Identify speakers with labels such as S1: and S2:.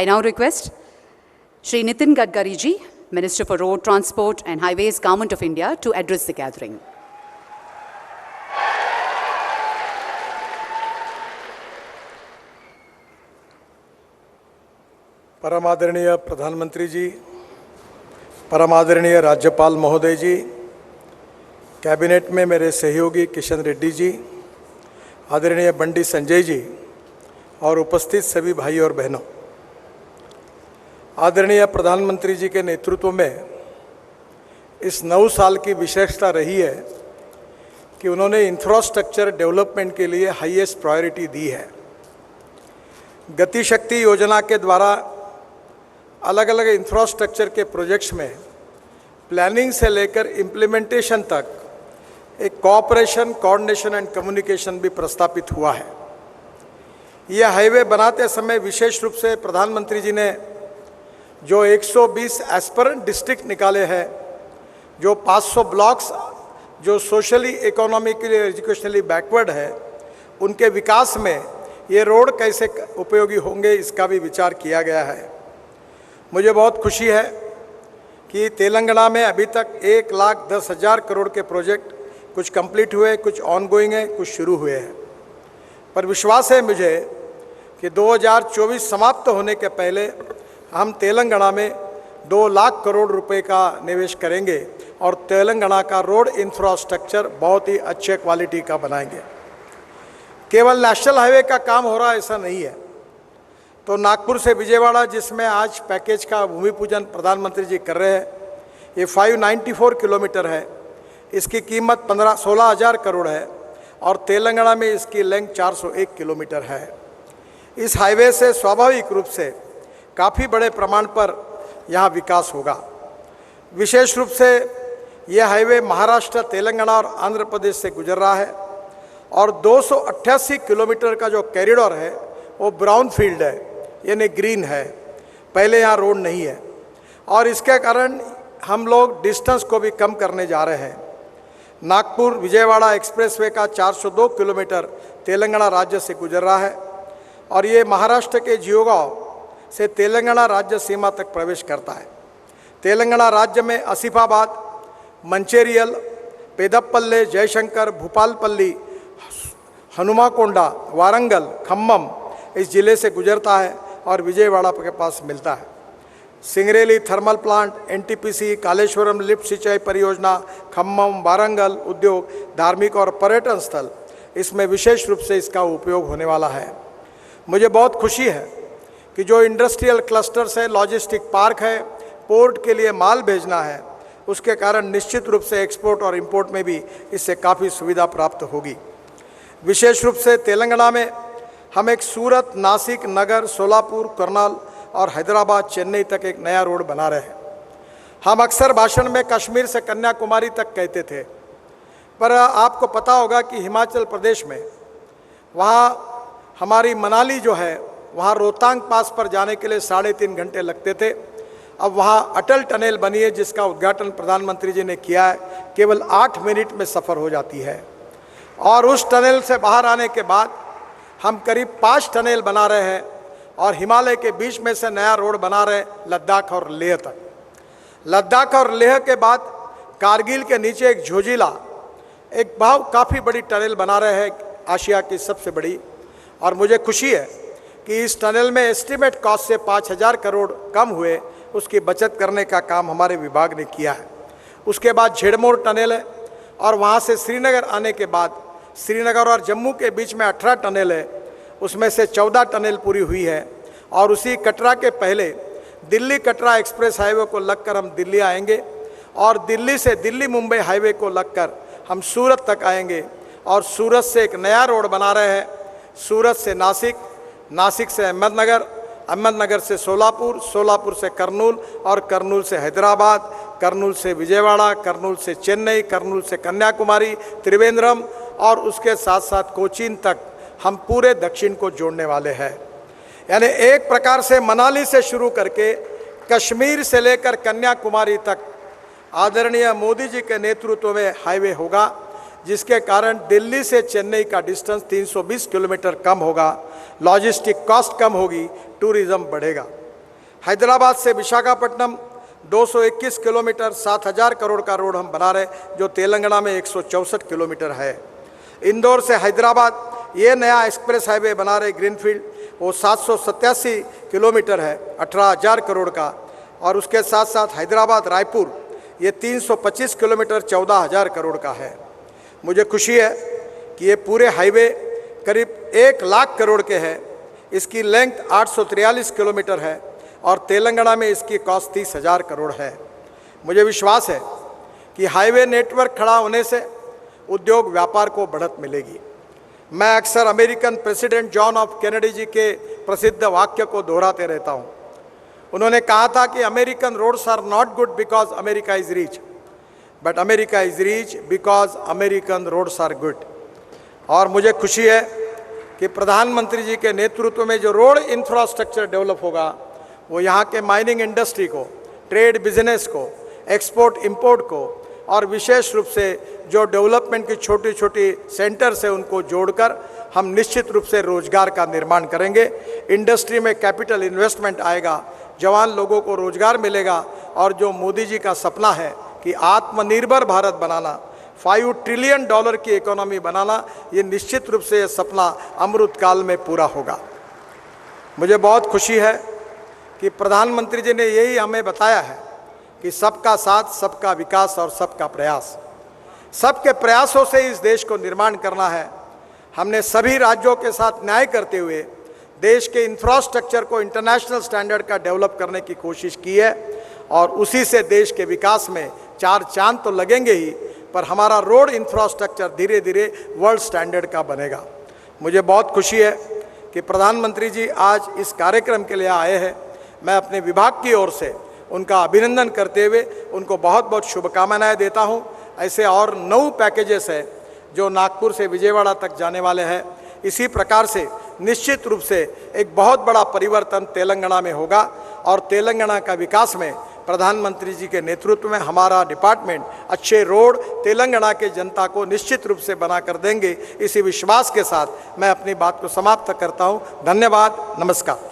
S1: I now request Shri Nitin Gadkari ji, Minister for Road Transport and Highways, Government of India, to address the gathering.
S2: परम आदरणीय प्रधानमंत्री जी, परम आदरणीय राज्यपाल महोदय जी, कैबिनेट में मेरे सहयोगी किशन रेड्डी जी, आदरणीय बंडी संजय जी और उपस्थित सभी भाई और बहनों, आदरणीय प्रधानमंत्री जी के नेतृत्व में इस 9 साल की विशेषता रही है कि उन्होंने इंफ्रास्ट्रक्चर डेवलपमेंट के लिए हाईएस्ट प्रायोरिटी दी है। गति शक्ति योजना के द्वारा अलग अलग इंफ्रास्ट्रक्चर के प्रोजेक्ट्स में प्लानिंग से लेकर इम्प्लीमेंटेशन तक एक कोऑपरेशन, कोऑर्डिनेशन एंड कम्युनिकेशन भी प्रस्तापित हुआ है। यह हाईवे बनाते समय विशेष रूप से प्रधानमंत्री जी ने जो 120 एस्पिरेंट डिस्ट्रिक्ट निकाले हैं, जो 500 ब्लॉक्स जो सोशली, इकोनॉमिकली, एजुकेशनली बैकवर्ड है, उनके विकास में ये रोड कैसे उपयोगी होंगे, इसका भी विचार किया गया है। मुझे बहुत खुशी है कि तेलंगाना में अभी तक 1,10,000 करोड़ के प्रोजेक्ट कुछ कंप्लीट हुए, कुछ ऑनगोइंग है, कुछ शुरू हुए हैं। पर विश्वास है मुझे कि 2024 समाप्त होने के पहले हम तेलंगाना में 2 लाख करोड़ रुपए का निवेश करेंगे और तेलंगाना का रोड इंफ्रास्ट्रक्चर बहुत ही अच्छे क्वालिटी का बनाएंगे। केवल नेशनल हाईवे का काम हो रहा है ऐसा नहीं है। तो नागपुर से विजयवाड़ा, जिसमें आज पैकेज का भूमि पूजन प्रधानमंत्री जी कर रहे हैं, ये 594 किलोमीटर है। इसकी कीमत 16,000 करोड़ है और तेलंगाना में इसकी लेंथ 401 किलोमीटर है। इस हाईवे से स्वाभाविक रूप से काफ़ी बड़े प्रमाण पर यहाँ विकास होगा। विशेष रूप से यह हाईवे महाराष्ट्र, तेलंगाना और आंध्र प्रदेश से गुजर रहा है और 288 किलोमीटर का जो कॉरिडोर है वो ब्राउन फील्ड है, यानी ग्रीन है। पहले यहाँ रोड नहीं है और इसके कारण हम लोग डिस्टेंस को भी कम करने जा रहे हैं। नागपुर विजयवाड़ा एक्सप्रेसवे का 402 किलोमीटर तेलंगाना राज्य से गुजर रहा है और ये महाराष्ट्र के जियोगांव से तेलंगाना राज्य सीमा तक प्रवेश करता है। तेलंगाना राज्य में आसिफाबाद, मंचेरियल, पेदप्पल्ले, जयशंकर, भूपालपल्ली, हनुमाकोंडा, वारंगल, खम्मम इस जिले से गुजरता है और विजयवाड़ा के पास मिलता है। Singareni thermal plant, NTPC, Kaleshwaram lift सिंचाई परियोजना, खम्मम, वारंगल उद्योग, धार्मिक और पर्यटन स्थल, इसमें विशेष रूप से इसका उपयोग होने वाला है। मुझे बहुत खुशी है कि जो इंडस्ट्रियल क्लस्टर्स है, लॉजिस्टिक पार्क है, पोर्ट के लिए माल भेजना है, उसके कारण निश्चित रूप से एक्सपोर्ट और इंपोर्ट में भी इससे काफ़ी सुविधा प्राप्त होगी। विशेष रूप से तेलंगाना में हम एक सूरत, नासिक, नगर, सोलापुर, करनाल और हैदराबाद, चेन्नई तक एक नया रोड बना रहे हैं। हम अक्सर भाषण में कश्मीर से कन्याकुमारी तक कहते थे, पर आपको पता होगा कि हिमाचल प्रदेश में वहाँ हमारी मनाली जो है, वहाँ रोहतांग पास पर जाने के लिए 3.5 घंटे लगते थे। अब वहाँ अटल टनल बनी है जिसका उद्घाटन प्रधानमंत्री जी ने किया है, केवल 8 मिनट में सफ़र हो जाती है। और उस टनल से बाहर आने के बाद हम करीब 5 टनल बना रहे हैं और हिमालय के बीच में से नया रोड बना रहे लद्दाख और लेह तक। लद्दाख और लेह के बाद कारगिल के नीचे एक झोजिला, एक काफ़ी बड़ी टनल बना रहे हैं, आशिया की सबसे बड़ी। और मुझे खुशी है कि इस टनल में एस्टिमेट कॉस्ट से 5,000 करोड़ कम हुए, उसकी बचत करने का काम हमारे विभाग ने किया है। उसके बाद झेड़मोर टनल है और वहाँ से श्रीनगर आने के बाद श्रीनगर और जम्मू के बीच में 18 टनल है, उसमें से 14 टनल पूरी हुई है। और उसी कटरा के पहले दिल्ली कटरा एक्सप्रेस हाईवे को लगकर हम दिल्ली आएंगे और दिल्ली से दिल्ली मुंबई हाईवे को लगकर हम सूरत तक आएंगे और सूरत से एक नया रोड बना रहे हैं, सूरत से नासिक, नासिक से अहमदनगर, अहमदनगर से सोलापुर, सोलापुर से करनूल और करनूल से हैदराबाद, करनूल से विजयवाड़ा, करनूल से चेन्नई, करनूल से कन्याकुमारी, त्रिवेंद्रम और उसके साथ साथ कोचीन तक हम पूरे दक्षिण को जोड़ने वाले हैं। यानी एक प्रकार से मनाली से शुरू करके कश्मीर से लेकर कन्याकुमारी तक आदरणीय मोदी जी के नेतृत्व में हाईवे होगा, जिसके कारण दिल्ली से चेन्नई का डिस्टेंस 320 किलोमीटर कम होगा, लॉजिस्टिक कॉस्ट कम होगी, टूरिज्म बढ़ेगा। हैदराबाद से विशाखापट्टनम 221 किलोमीटर 7,000 करोड़ का रोड हम बना रहे, जो तेलंगाना में 164 किलोमीटर है। इंदौर से हैदराबाद ये नया एक्सप्रेस हाईवे बना रहे ग्रीनफील्ड, वो 787 किलोमीटर है, 18,000 करोड़ का। और उसके साथ साथ हैदराबाद रायपुर ये 325 किलोमीटर 14,000 करोड़ का है। मुझे खुशी है कि ये पूरे हाईवे करीब 1 लाख करोड़ के हैं। इसकी लेंथ 843 किलोमीटर है और तेलंगाना में इसकी कॉस्ट 30,000 करोड़ है। मुझे विश्वास है कि हाईवे नेटवर्क खड़ा होने से उद्योग व्यापार को बढ़त मिलेगी। मैं अक्सर American president John F Kennedy ji के प्रसिद्ध वाक्य को दोहराते रहता हूँ। उन्होंने कहा था कि American roads are not good because America is rich, but America is rich because American roads are good. और मुझे खुशी है कि प्रधानमंत्री जी के नेतृत्व में जो रोड इंफ्रास्ट्रक्चर डेवलप होगा वो यहाँ के माइनिंग इंडस्ट्री को, ट्रेड बिजनेस को, एक्सपोर्ट इंपोर्ट को और विशेष रूप से जो डेवलपमेंट की छोटी छोटी सेंटर्स है उनको जोड़कर हम निश्चित रूप से रोजगार का निर्माण करेंगे। इंडस्ट्री में कैपिटल इन्वेस्टमेंट आएगा, जवान लोगों को रोजगार मिलेगा और जो मोदी जी का सपना है कि आत्मनिर्भर भारत बनाना, $5 ट्रिलियन की इकोनॉमी बनाना, ये निश्चित रूप से ये सपना अमृतकाल में पूरा होगा। मुझे बहुत खुशी है कि प्रधानमंत्री जी ने यही हमें बताया है कि सबका साथ, सबका विकास और सबका प्रयास। सबके प्रयासों से इस देश को निर्माण करना है। हमने सभी राज्यों के साथ न्याय करते हुए देश के इंफ्रास्ट्रक्चर को इंटरनेशनल स्टैंडर्ड का डेवलप करने की कोशिश की है और उसी से देश के विकास में 4 चांद तो लगेंगे ही, पर हमारा रोड इंफ्रास्ट्रक्चर धीरे धीरे वर्ल्ड स्टैंडर्ड का बनेगा। मुझे बहुत खुशी है कि प्रधानमंत्री जी आज इस कार्यक्रम के लिए आए हैं। मैं अपने विभाग की ओर से उनका अभिनंदन करते हुए उनको बहुत बहुत शुभकामनाएं देता हूं। ऐसे और 9 पैकेजेस हैं जो नागपुर से विजयवाड़ा तक जाने वाले हैं। इसी प्रकार से निश्चित रूप से एक बहुत बड़ा परिवर्तन तेलंगाना में होगा और तेलंगाना का विकास में प्रधानमंत्री जी के नेतृत्व में हमारा डिपार्टमेंट अच्छे रोड तेलंगाना के जनता को निश्चित रूप से बना कर देंगे। इसी विश्वास के साथ मैं अपनी बात को समाप्त करता हूँ। धन्यवाद, नमस्कार।